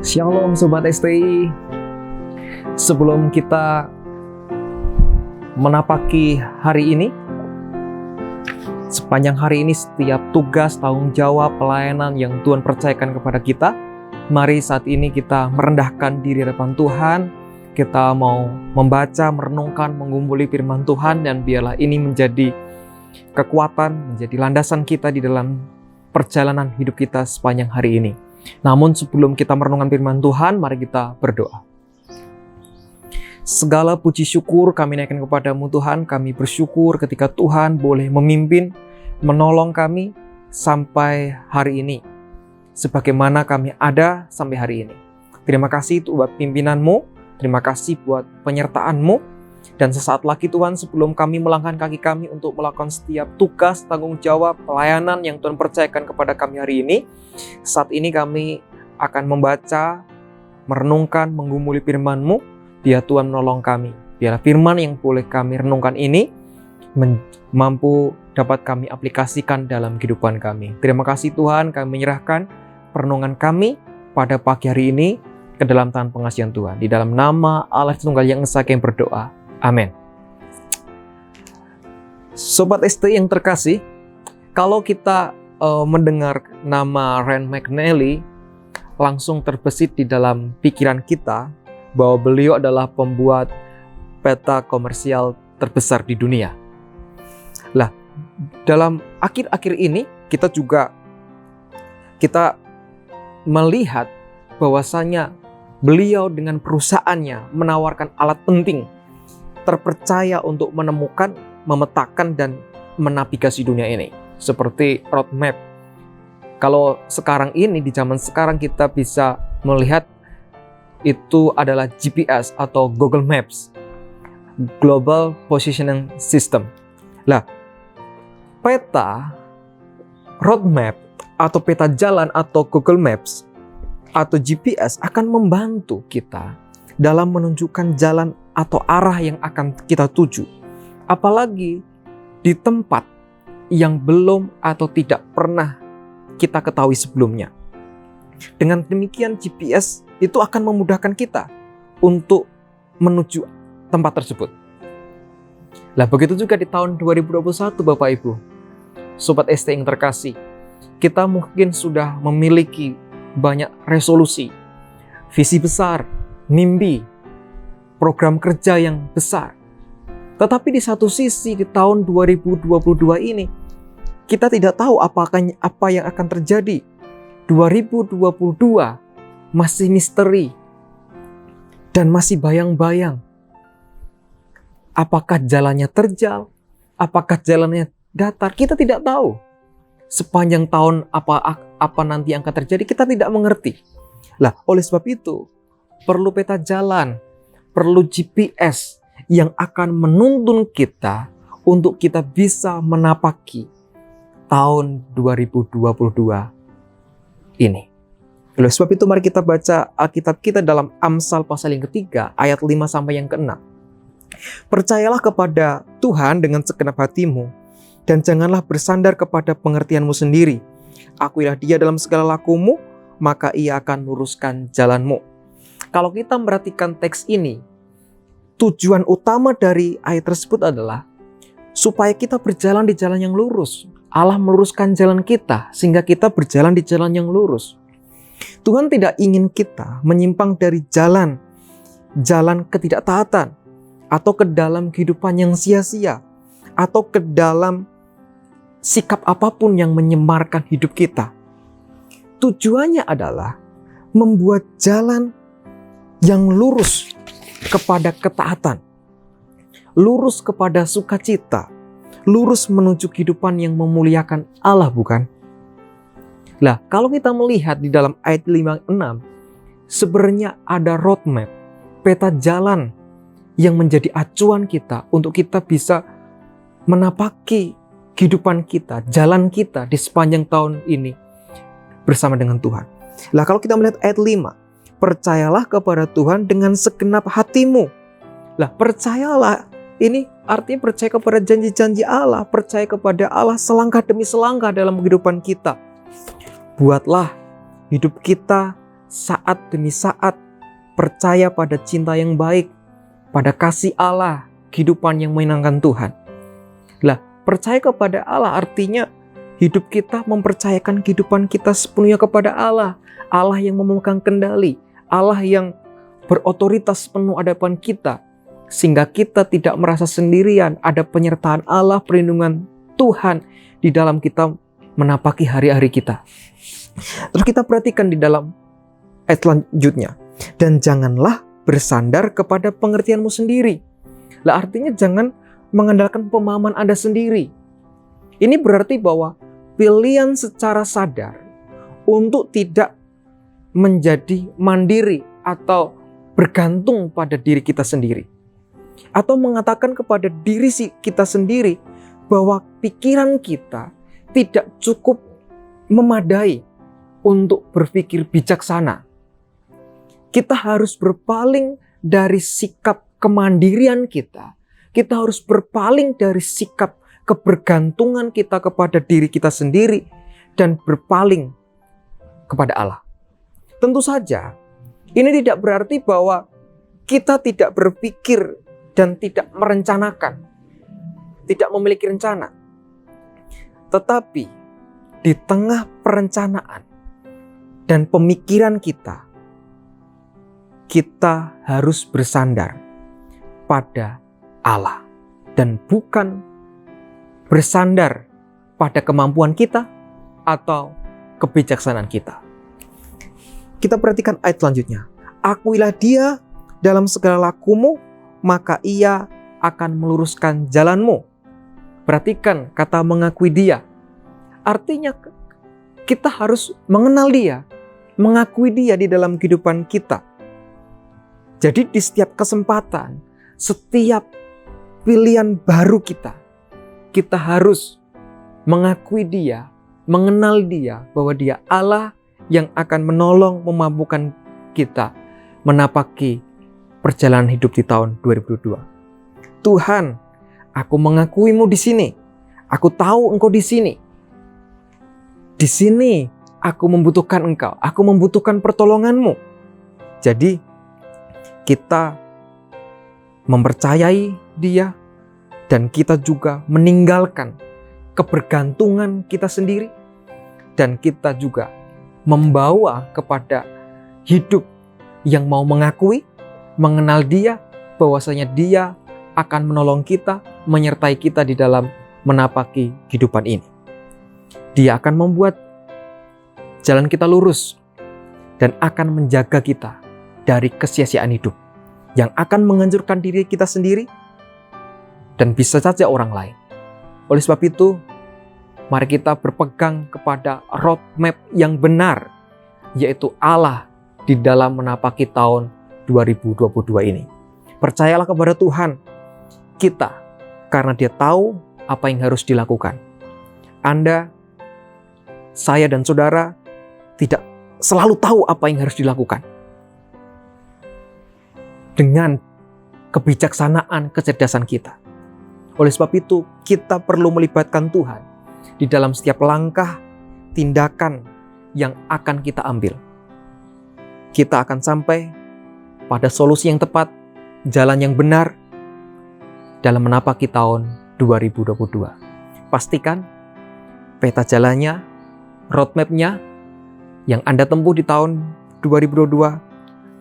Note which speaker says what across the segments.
Speaker 1: Shalom Sobat STI. Sebelum kita menapaki hari ini, sepanjang hari ini setiap tugas, tanggung jawab, pelayanan yang Tuhan percayakan kepada kita, mari saat ini kita merendahkan diri di hadapan Tuhan. Kita mau membaca, merenungkan, mengumpuli firman Tuhan, dan biarlah ini menjadi kekuatan, menjadi landasan kita di dalam perjalanan hidup kita sepanjang hari ini. Namun sebelum kita merenungkan firman Tuhan, mari kita berdoa. Segala puji syukur kami naikkan kepadamu Tuhan. Kami bersyukur ketika Tuhan boleh memimpin, menolong kami sampai hari ini, sebagaimana kami ada sampai hari ini. Terima kasih buat pimpinanmu, terima kasih buat penyertaanmu. Dan sesaat lagi Tuhan, sebelum kami melangkahkan kaki kami untuk melakukan setiap tugas, tanggung jawab, pelayanan yang Tuhan percayakan kepada kami hari ini, saat ini kami akan membaca, merenungkan, menggumuli firman-Mu. Biar Tuhan menolong kami. Biar firman yang boleh kami renungkan ini mampu dapat kami aplikasikan dalam kehidupan kami. Terima kasih Tuhan, kami menyerahkan perenungan kami pada pagi hari ini ke dalam tangan pengasihan Tuhan. Di dalam nama Allah Tritunggal yang Esa kami berdoa. Amin. Sobat STI yang terkasih, kalau kita mendengar nama Rand McNally, langsung terbesit di dalam pikiran kita bahwa beliau adalah pembuat peta komersial terbesar di dunia. Lah, dalam akhir-akhir ini kita melihat bahwasanya beliau dengan perusahaannya menawarkan alat penting terpercaya untuk menemukan, memetakan, dan menavigasi dunia ini. Seperti roadmap. Kalau sekarang ini, di zaman sekarang kita bisa melihat itu adalah GPS atau Google Maps. Global Positioning System. Lah, peta, roadmap, atau peta jalan atau Google Maps atau GPS akan membantu kita dalam menunjukkan jalan atau arah yang akan kita tuju. Apalagi di tempat yang belum atau tidak pernah kita ketahui sebelumnya. Dengan demikian GPS itu akan memudahkan kita untuk menuju tempat tersebut. Lah, begitu juga di tahun 2021 Bapak Ibu. Sobat ST yang terkasih, kita mungkin sudah memiliki banyak resolusi, visi besar, mimpi, program kerja yang besar. Tetapi di satu sisi di tahun 2022 ini kita tidak tahu apa yang akan terjadi. 2022 masih misteri dan masih bayang-bayang. Apakah jalannya terjal? Apakah jalannya datar? Kita tidak tahu. Sepanjang tahun apa nanti yang akan terjadi kita tidak mengerti. Lah, oleh sebab itu perlu peta jalan, perlu GPS yang akan menuntun kita untuk kita bisa menapaki tahun 2022 ini. Oleh sebab itu mari kita baca Alkitab kita dalam Amsal pasal yang ketiga ayat 5 sampai yang ke-6. Percayalah kepada Tuhan dengan segenap hatimu dan janganlah bersandar kepada pengertianmu sendiri. Akuilah Dia dalam segala lakumu, maka Ia akan luruskan jalanmu. Kalau kita memperhatikan teks ini, tujuan utama dari ayat tersebut adalah supaya kita berjalan di jalan yang lurus. Allah meluruskan jalan kita sehingga kita berjalan di jalan yang lurus. Tuhan tidak ingin kita menyimpang dari jalan ketidaktaatan atau ke dalam kehidupan yang sia-sia atau ke dalam sikap apapun yang menyemarkan hidup kita. Tujuannya adalah membuat jalan yang lurus kepada ketaatan, lurus kepada sukacita, lurus menuju kehidupan yang memuliakan Allah, bukan? Lah, kalau kita melihat di dalam ayat 5-6, sebenarnya ada roadmap, peta jalan yang menjadi acuan kita untuk kita bisa menapaki kehidupan kita, jalan kita di sepanjang tahun ini bersama dengan Tuhan. Lah, kalau kita melihat ayat 5, percayalah kepada Tuhan dengan segenap hatimu. Lah, percayalah ini artinya percaya kepada janji-janji Allah, percaya kepada Allah selangkah demi selangkah dalam kehidupan kita. Buatlah hidup kita saat demi saat percaya pada cinta yang baik, pada kasih Allah, kehidupan yang menyenangkan Tuhan. Lah, percaya kepada Allah artinya hidup kita mempercayakan kehidupan kita sepenuhnya kepada Allah. Allah yang memegang kendali, Allah yang berotoritas penuh hadapan kita, sehingga kita tidak merasa sendirian. Ada penyertaan Allah, perlindungan Tuhan di dalam kita menapaki hari-hari kita. Terus kita perhatikan di dalam ayat selanjutnya. Dan janganlah bersandar kepada pengertianmu sendiri. Lah, artinya jangan mengandalkan pemahaman Anda sendiri. Ini berarti bahwa pilihan secara sadar untuk tidak menjadi mandiri atau bergantung pada diri kita sendiri. Atau mengatakan kepada diri kita sendiri bahwa pikiran kita tidak cukup memadai untuk berpikir bijaksana. Kita harus berpaling dari sikap kemandirian kita. Kita harus berpaling dari sikap kebergantungan kita kepada diri kita sendiri dan berpaling kepada Allah. Tentu saja, ini tidak berarti bahwa kita tidak berpikir dan tidak merencanakan, tidak memiliki rencana. Tetapi di tengah perencanaan dan pemikiran kita harus bersandar pada Allah dan bukan bersandar pada kemampuan kita atau kebijaksanaan kita. Kita perhatikan ayat selanjutnya. Akuilah Dia dalam segala lakumu, maka Ia akan meluruskan jalanmu. Perhatikan kata mengakui Dia. Artinya kita harus mengenal Dia, mengakui Dia di dalam kehidupan kita. Jadi di setiap kesempatan, setiap pilihan baru kita harus mengakui Dia, mengenal Dia, bahwa Dia Allah yang akan menolong, memampukan kita menapaki perjalanan hidup di tahun 2022. Tuhan, aku mengakuimu di sini. Aku tahu Engkau di sini. Di sini aku membutuhkan Engkau. Aku membutuhkan pertolongan-Mu. Jadi kita mempercayai Dia dan kita juga meninggalkan kebergantungan kita sendiri dan kita juga membawa kepada hidup yang mau mengakui, mengenal Dia, bahwasanya Dia akan menolong kita, menyertai kita di dalam menapaki kehidupan ini. Dia akan membuat jalan kita lurus dan akan menjaga kita dari kesia-siaan hidup yang akan menghancurkan diri kita sendiri dan bisa saja orang lain. Oleh sebab itu, mari kita berpegang kepada roadmap yang benar, yaitu Allah di dalam menapaki tahun 2022 ini. Percayalah kepada Tuhan kita, karena Dia tahu apa yang harus dilakukan. Anda, saya dan saudara tidak selalu tahu apa yang harus dilakukan. Dengan kebijaksanaan, kecerdasan kita. Oleh sebab itu, kita perlu melibatkan Tuhan di dalam setiap langkah, tindakan yang akan kita ambil. Kita akan sampai pada solusi yang tepat, jalan yang benar dalam menapaki tahun 2022. Pastikan peta jalannya, roadmap-nya yang Anda tempuh di tahun 2022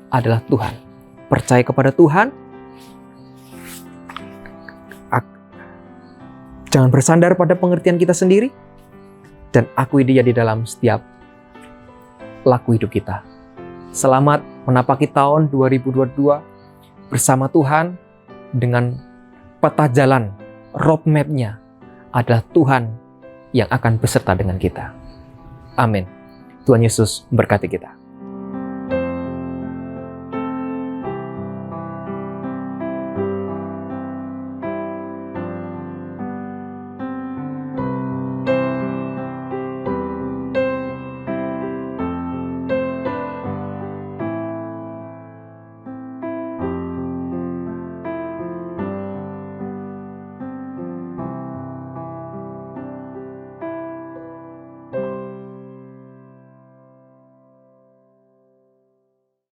Speaker 1: adalah Tuhan. Percaya kepada Tuhan. Jangan bersandar pada pengertian kita sendiri dan akui Dia di dalam setiap laku hidup kita. Selamat menapaki tahun 2022 bersama Tuhan dengan peta jalan, roadmap-nya adalah Tuhan yang akan beserta dengan kita. Amin. Tuhan Yesus memberkati kita.